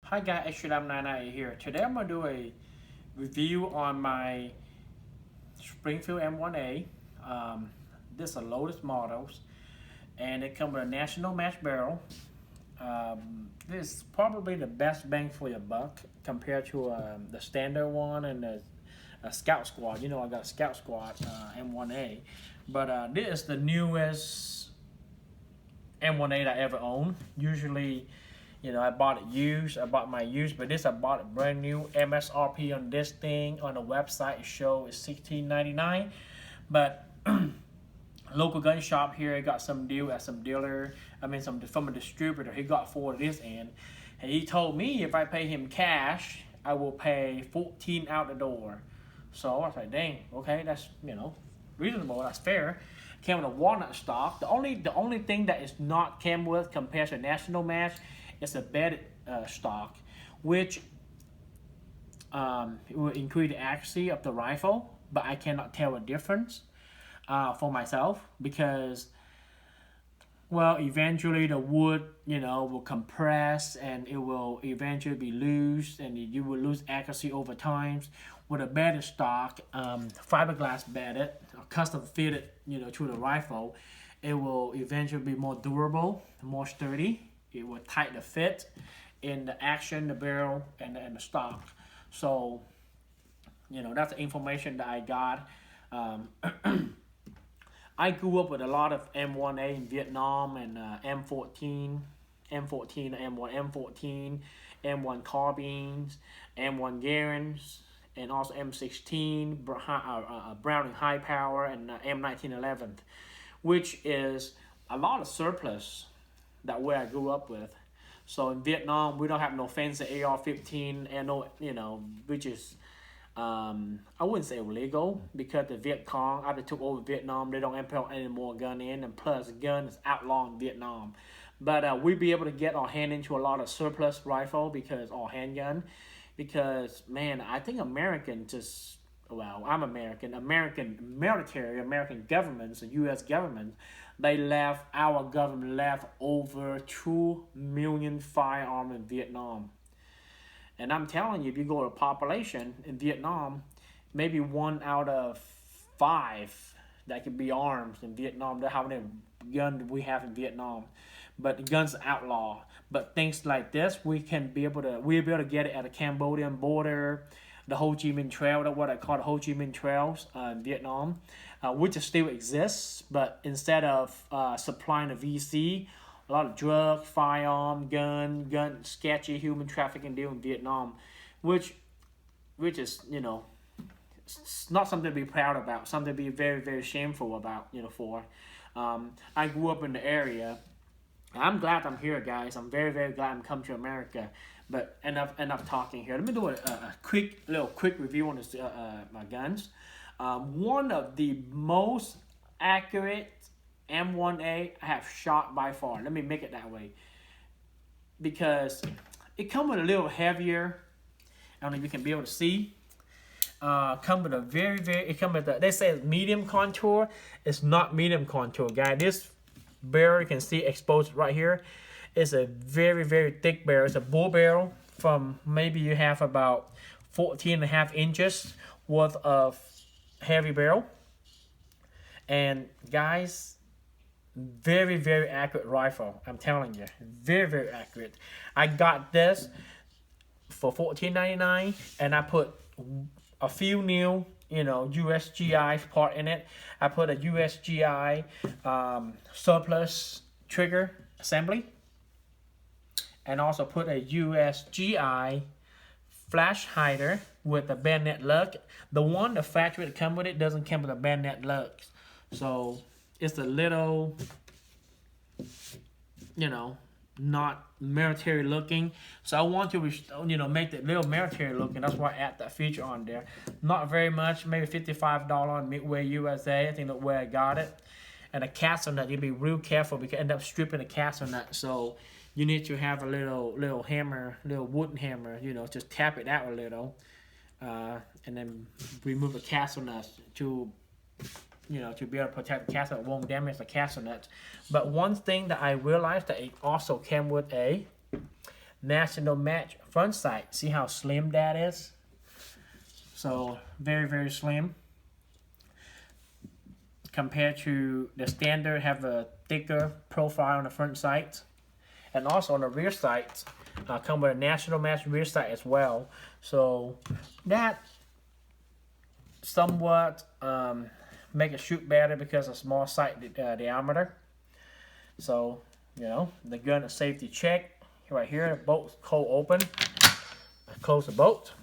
Hi guys, Springfield M1A here. Today I'm going to do a review on my Springfield M1A. This is a Lotus models and it comes with a national match barrel. This is probably the best bang for your buck compared to the standard one and the Scout Squad. You know I got a Scout Squad M1A. But this is the newest M1A that I ever owned. Usually, you know, I bought it used. I bought my used, but this I bought it brand new. MSRP on this thing on the website show is $16.99. But local gun shop here, I got some deal at some dealer. I mean, some from a distributor. He got four of this in, and he told me if I pay him cash, I will pay 14 out the door. So I was like, dang, okay, that's reasonable. That's fair. Came with a walnut stock. The only thing that is not came with compared to national match is a bedded stock, which it will increase the accuracy of the rifle, but I cannot tell a difference for myself because, well, eventually the wood, will compress and it will eventually be loose and you will lose accuracy over time. With a bedded stock, fiberglass bedded, or custom fitted, to the rifle, it will eventually be more durable, more sturdy. It will tight the fit in the action, the barrel, and the stock. So, that's the information that I got. I grew up with a lot of M1A in Vietnam and M14, M1, M14, M1 carbines, M1 Garens, and also M16, Browning high power, and M1911, which is a lot of surplus that where I grew up with. So in Vietnam, we don't have no fancy AR-15 and no, which is, I wouldn't say illegal because the Viet Cong, after took over Vietnam, they don't import any more gun in, and plus gun is outlawed in Vietnam. But we'd be able to get our hand into a lot of surplus rifle because, or handgun, because, man, I think American just, well, I'm American. American military, American governments, the U.S. government, our government left over 2 million firearms in Vietnam. And I'm telling you, if you go to population in Vietnam, maybe 1 out of 5 that could be arms in Vietnam. That's how many guns we have in Vietnam. But the guns are outlawed. But things like this, we'll be able to get it at the Cambodian border, the Ho Chi Minh Trail, that's what I call the Ho Chi Minh Trails in Vietnam, which still exists, but instead of supplying the VC, a lot of drug, firearm, gun, sketchy human trafficking deal in Vietnam, which is, it's not something to be proud about, something to be very, very shameful about, for. I grew up in the area. I'm glad I'm here, guys. I'm very, very glad I'm coming to America. But enough talking here. Let me do a quick review on this, my guns. One of the most accurate M1A I have shot by far. Let me make it that way, because it comes with a little heavier. I don't know if you can be able to see. Come with a they say it's medium contour. It's not medium contour, guys. This barrel you can see exposed right here. It's a very, very thick barrel. It's a bull barrel from maybe you have about 14.5 inches worth of heavy barrel. And guys, very, very accurate rifle. I'm telling you, very, very accurate. I got this for $14.99, and I put a few new, USGI part in it. I put a USGI surplus trigger assembly, and also put a USGI flash hider with a bayonet lug. The factory that come with it doesn't come with a bayonet lug, so it's a little, not military looking. So I want to, make it little military looking. That's why I add that feature on there. Not very much, maybe $55 on Midway USA. I think that's where I got it. And a castle nut, you'll be real careful because you end up stripping the castle nut. So you need to have a little hammer, little wooden hammer, just tap it out a little, and then remove the castle nut to to be able to protect the castle. It won't damage the castle nuts. But one thing that I realized that it also came with a national match front sight. See how slim that is? So very, very slim. Compared to the standard, have a thicker profile on the front sight. And also on the rear sight, come with a national match rear sight as well. So that somewhat make it shoot better because of small sight diameter. So, you know, the gun is safety check. Right here, the bolt's cold open. I close the bolt.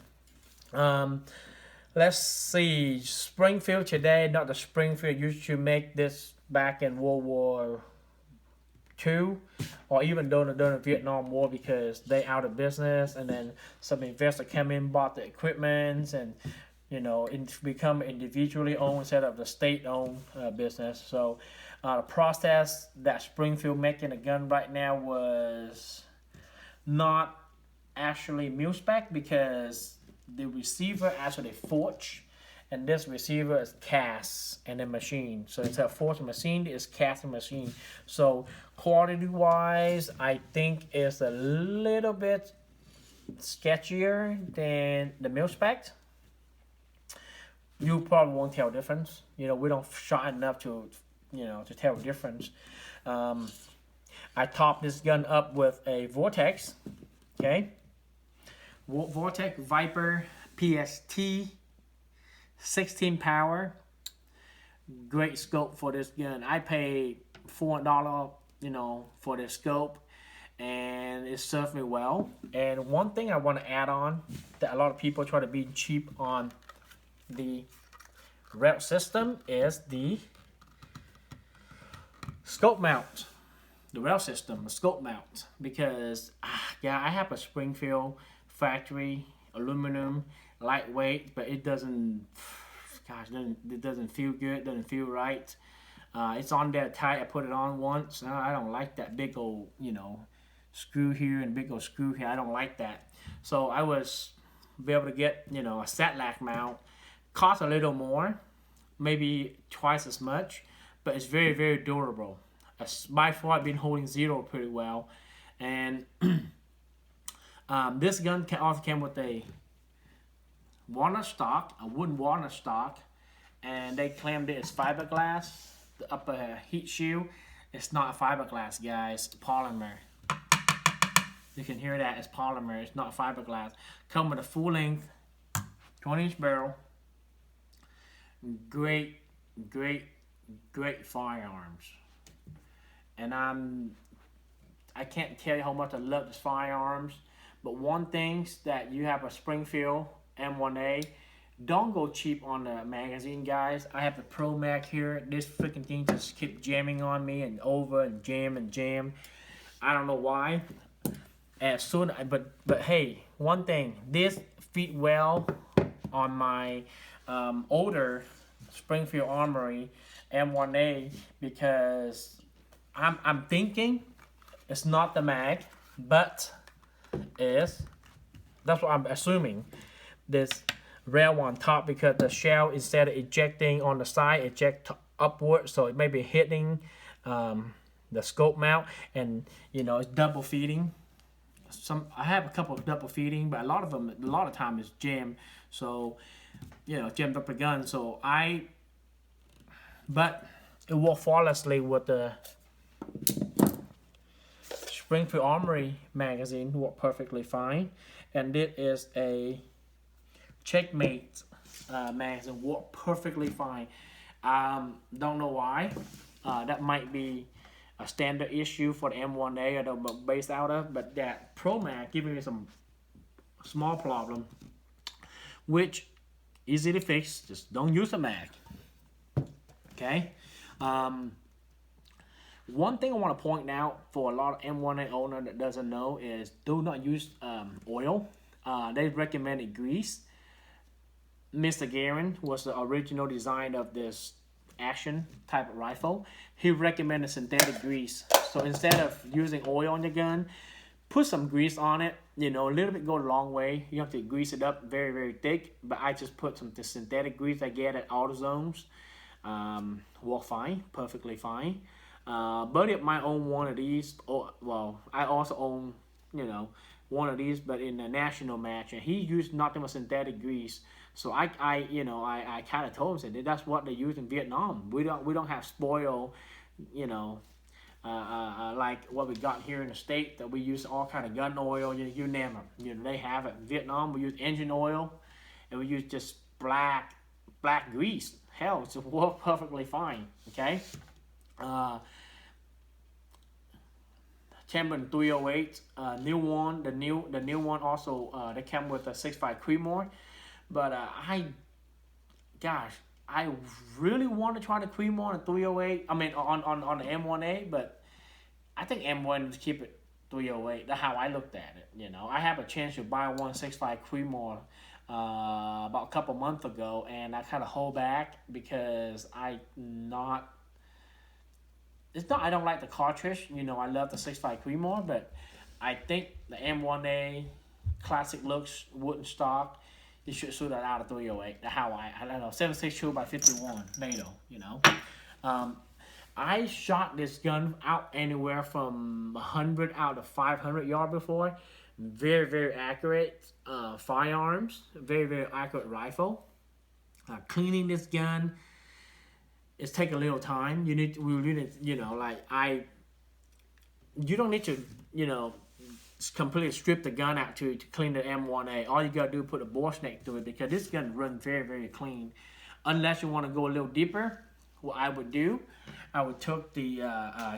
Let's see, Springfield today, not the Springfield used to make this back in World War II, or even during the Vietnam War, because they out of business, and then some investor came in, bought the equipment, and you know, become individually owned instead of the state-owned business. So the process that Springfield making a gun right now was not actually mil-spec, because the receiver actually forged, and this receiver is cast and then machine. So it's a forged machine, it's cast and machine. So quality wise, I think it's a little bit sketchier than the mil-spec. You probably won't tell difference. You know, we don't shot enough to, you know, to tell difference. I topped this gun up with a Vortex, okay? Vortex Viper PST 16 power. Great scope for this gun. I paid $400, you know, for this scope, and it served me well. And one thing I want to add on that a lot of people try to be cheap on the rail system is the scope mount. The rail system, the scope mount, because yeah, I have a Springfield factory aluminum, lightweight, but it doesn't, gosh, it doesn't feel good, doesn't feel right. It's on there tight. I put it on once. I don't like that big old, you know, screw here and big old screw here. I don't like that. So I was be able to get, you know, a Satlac mount. Cost a little more, maybe twice as much, but it's very, very durable. By far, I've been holding zero pretty well. And this gun also came with a walnut stock, a wooden walnut stock, and they claimed it as fiberglass. The upper heat shield, it's not fiberglass, guys. It's polymer. You can hear that, it's polymer. It's not fiberglass. Come with a full length 20-inch barrel. Great firearms. And I can't tell you how much I love this firearms. But one thing that you have a Springfield M1A, don't go cheap on the magazine, guys. I have the Pro Mag here. This freaking thing just kept jamming on me and over and jam. I don't know why. And soon, but hey, one thing, this fit well on my older Springfield Armory M1A, because I'm thinking it's not the mag, but that's what I'm assuming, this rail on top, because the shell, instead of ejecting on the side, eject upward, so it may be hitting the scope mount, and you know, it's double feeding. I have a couple of double feeding, but a lot of time is jammed, so you know, jammed up the gun. So but it worked flawlessly with the Springfield Armory magazine, worked perfectly fine. And this is a Checkmate magazine, worked perfectly fine. Don't know why. That might be a standard issue for the M1A or the base out of, but that Pro Mag giving me some small problem, which easy to fix. Just don't use the mag. Okay. One thing I want to point out for a lot of M1A owner that doesn't know is do not use oil. They recommended grease. Mr. Guerin was the original design of this action type of rifle. He recommended synthetic grease. So instead of using oil on your gun, put some grease on it. You know, a little bit go a long way. You have to grease it up very, very thick. But I just put some synthetic grease I get at AutoZones. Work fine, perfectly fine. Buddy might own one of these. Or, well, I also own, you know, one of these, but in a national match, and he used nothing but synthetic grease. So I kind of told him, said that's what they use in Vietnam. We don't have spoil, you know, like what we got here in the States, that we use all kind of gun oil, you name it. They have it. In Vietnam, we use engine oil, and we use just black grease. Hell, it's work perfectly fine. Okay. Champion 308, new one. The new one also, they come with a 6.5 Creedmoor, but I really want to try the Creedmoor on 308. I mean on the M1A, but I think M1 to keep it 308. That's how I looked at it. I have a chance to buy one 6.5 Creedmoor about a couple months ago, and I kind of hold back because it's not I don't like the cartridge. I love the 6.5 Creedmoor, but I think the M1A classic looks wooden stock. You should shoot that out of 308. That's how I don't know, 7.62 by 51 NATO. I shot this gun out anywhere from 100 out of 500 yard before. Very, very accurate firearms. Very, very accurate rifle. Cleaning this gun, it's take a little time. You don't need to, completely strip the gun out to clean the M1A. All you gotta do is put a bore snake through it, because this gun runs very, very clean. Unless you want to go a little deeper, what I would do, I would take the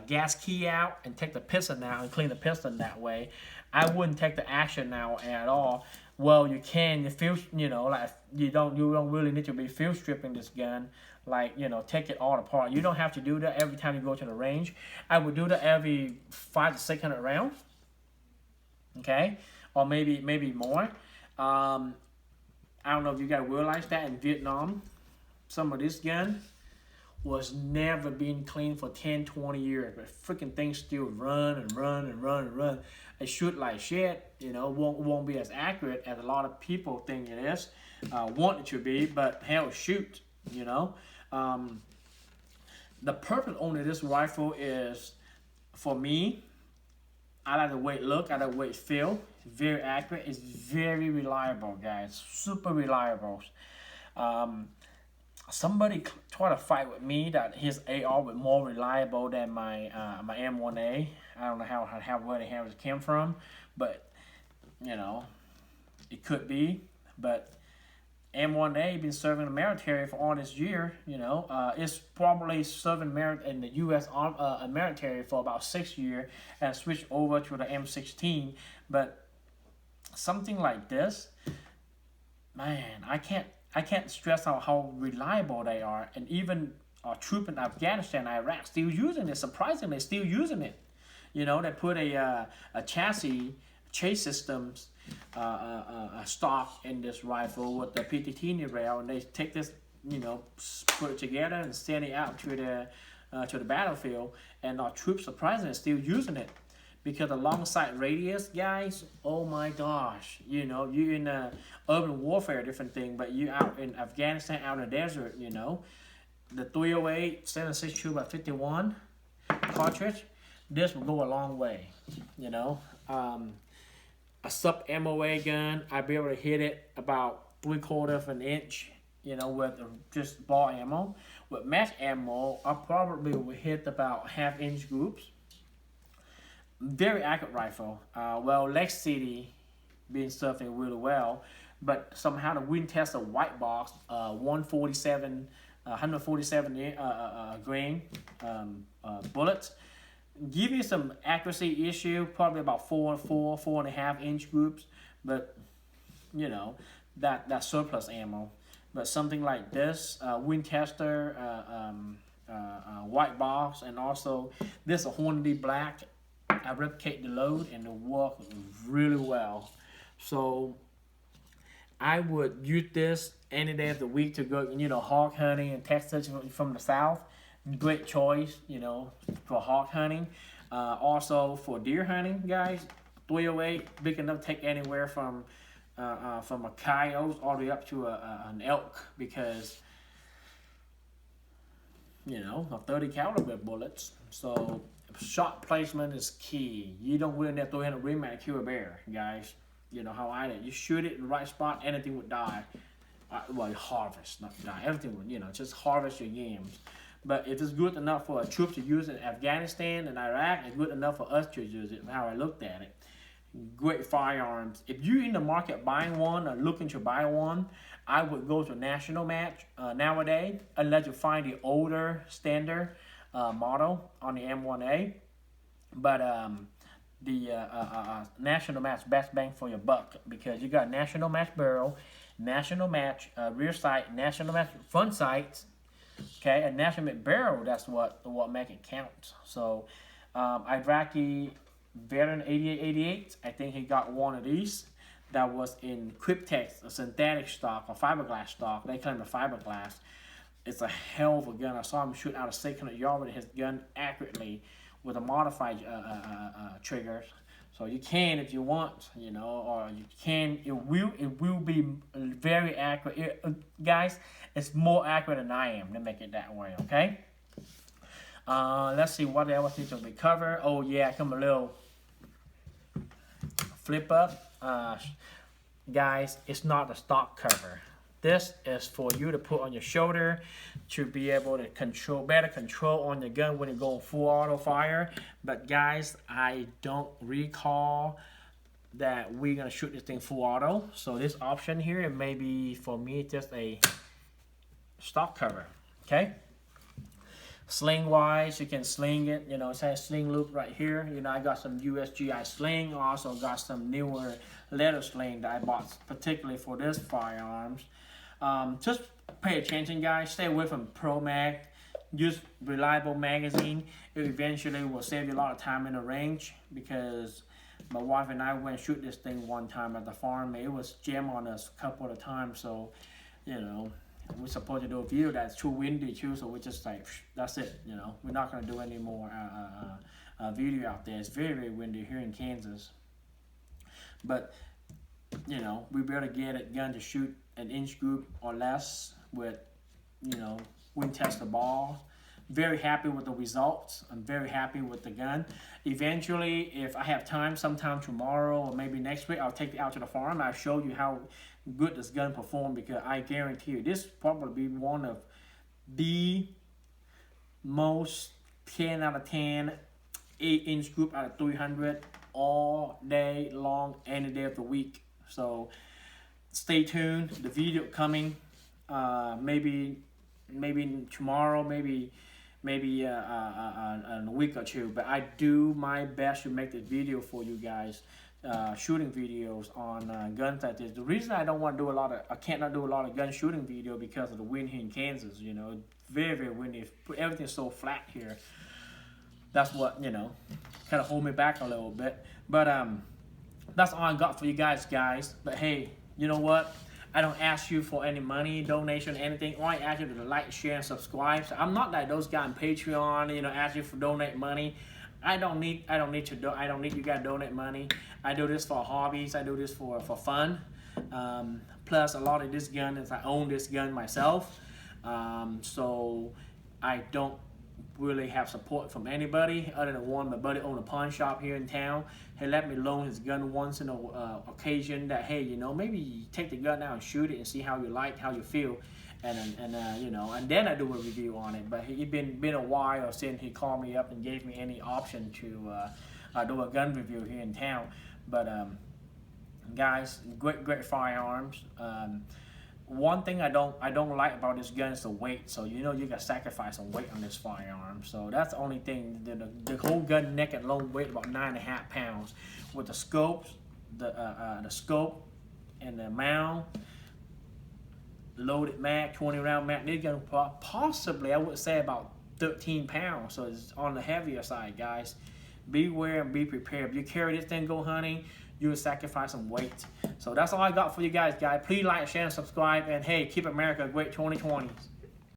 gas key out and take the piston out and clean the piston that way. I wouldn't take the action out at all. Well, you can. You feel, like you don't really need to be field stripping this gun. Like, take it all apart. You don't have to do that every time you go to the range. I would do that every 500 to 600 rounds. Okay, or maybe more. I don't know if you guys realize that in Vietnam, some of this gun was never being cleaned for 10, 20 years, but freaking things still run and run and run and run. It shoot like shit, won't be as accurate as a lot of people think it is, want it to be, but hell, shoot, The purpose on this rifle is, for me, I like the way it look, I like the way it feel. It's very accurate, it's very reliable, guys, super reliable. Somebody tried to fight with me that his AR was more reliable than my M1A. I don't know where the hell it came from, but it could be. But M1A been serving the military for all this year. It's probably serving in the U.S. military for about 6 years and switched over to the M16. But something like this, man, I can't stress out how reliable they are. And even our troops in Afghanistan, Iraq, still using it. Surprisingly, still using it. They put a chase systems stock in this rifle with the PTT rail, and they take this, put it together and send it out to the battlefield. And our troops, surprisingly, still using it. Because the long sight radius, guys, oh my gosh, you're in urban warfare, different thing, but you out in Afghanistan, out in the desert, the 308 7.62 by 51 cartridge, this will go a long way, a sub MOA gun, I'd be able to hit it about 3/4 of an inch, with just ball ammo. With match ammo, I probably will hit about 1/2 inch groups. Very accurate rifle. Lex City been surfing really well, but somehow the Winchester white box, 147 grain bullets, give you some accuracy issue, probably about 4.5 inch groups, but that surplus ammo. But something like this, Winchester white box, and also this a Hornady black. I replicate the load and it works really well. So I would use this any day of the week to go, hawk hunting in Texas from the south. Great choice, for hawk hunting. Also for deer hunting, guys. 308, big enough to take anywhere from a coyote all the way up to an elk, because a 30 caliber bullets. So shot placement is key. You don't really have to hit a rematch to kill a bear, guys. You know how I did. You shoot it in the right spot, anything would die. Well, harvest, not die. Everything would, just harvest your yams. But if it's good enough for a troop to use in Afghanistan and Iraq, it's good enough for us to use it. How I looked at it. Great firearms. If you're in the market buying one or looking to buy one, I would go to a national match nowadays, unless you find the older standard model on the M1A. But the national match, best bang for your buck, because you got national match barrel, national match rear sight, national match front sights, okay, and national match barrel. That's what make it count. So Iraqi veteran 8888, I think he got one of these that was in Cryptex, a synthetic stock or fiberglass stock. They claim the fiberglass. It's a hell of a gun. I saw him shoot out of 600 yards with his gun accurately with a modified trigger. So you can if you want, or you can. It will be very accurate. Guys, it's more accurate than I am to make it that way. Okay. Let's see what else needs to be covered. Oh yeah, come a little flip up. Guys, it's not a stock cover. This is for you to put on your shoulder to be able to better control on your gun when you go full auto fire. But guys, I don't recall that we're gonna shoot this thing full auto. So this option here, it may be for me just a stock cover. Okay. Sling wise, you can sling it. It has sling loop right here. I got some USGI sling. Also got some newer leather sling that I bought particularly for this firearms. Just pay attention, guys. Stay away from Pro Mag. Use reliable magazine. It eventually will save you a lot of time in the range, because my wife and I went and shoot this thing one time at the farm. It was jam on us a couple of times, so we're supposed to do a video that's too windy too, so we're just like, that's it. We're not gonna do any more video out there. It's very, very windy here in Kansas, but we better get a gun to shoot an inch group or less with wind test the ball. Very happy with the results. I'm very happy with the gun. Eventually, if I have time, sometime tomorrow or maybe next week, I'll take it out to the farm. I'll show you how good this gun performed, because I guarantee you this probably be one of the most 10 out of 10 8-inch group out of 300 all day long, any day of the week. So stay tuned. The video coming maybe tomorrow, maybe in a week or two. But I do my best to make this video for you guys. Shooting videos on guns like this. The reason I don't want to do I cannot do a lot of gun shooting video because of the wind here in Kansas. Very, very windy. Everything's so flat here. That's what kind of hold me back a little bit. But that's all I got for you guys. But hey, you know what? I don't ask you for any money, donation, anything. All I ask you to like, share, and subscribe. So I'm not like those guys on Patreon, ask you for donate money. I don't need you guys to donate money. I do this for hobbies. I do this for fun. Plus, a lot of this gun is I own this gun myself. So I don't really have support from anybody other than one. My buddy owned a pawn shop here in town. He let me loan his gun once in a occasion that, hey, maybe take the gun out and shoot it and see how you feel. And then I do a review on it. But it's been a while since he called me up and gave me any option to do a gun review here in town. But guys, great firearms. One thing I don't like about this gun is the weight. So you gotta sacrifice some weight on this firearm. So that's the only thing. The whole gun neck and load weight about 9.5 pounds. With the scopes, the scope and the mount. Loaded mag, 20 round mag. This gun possibly, I would say, about 13 pounds. So it's on the heavier side, guys. Beware and be prepared. If you carry this thing, go hunting, you will sacrifice some weight. So that's all I got for you guys. Please like, share, and subscribe. And hey, keep America great 2020s.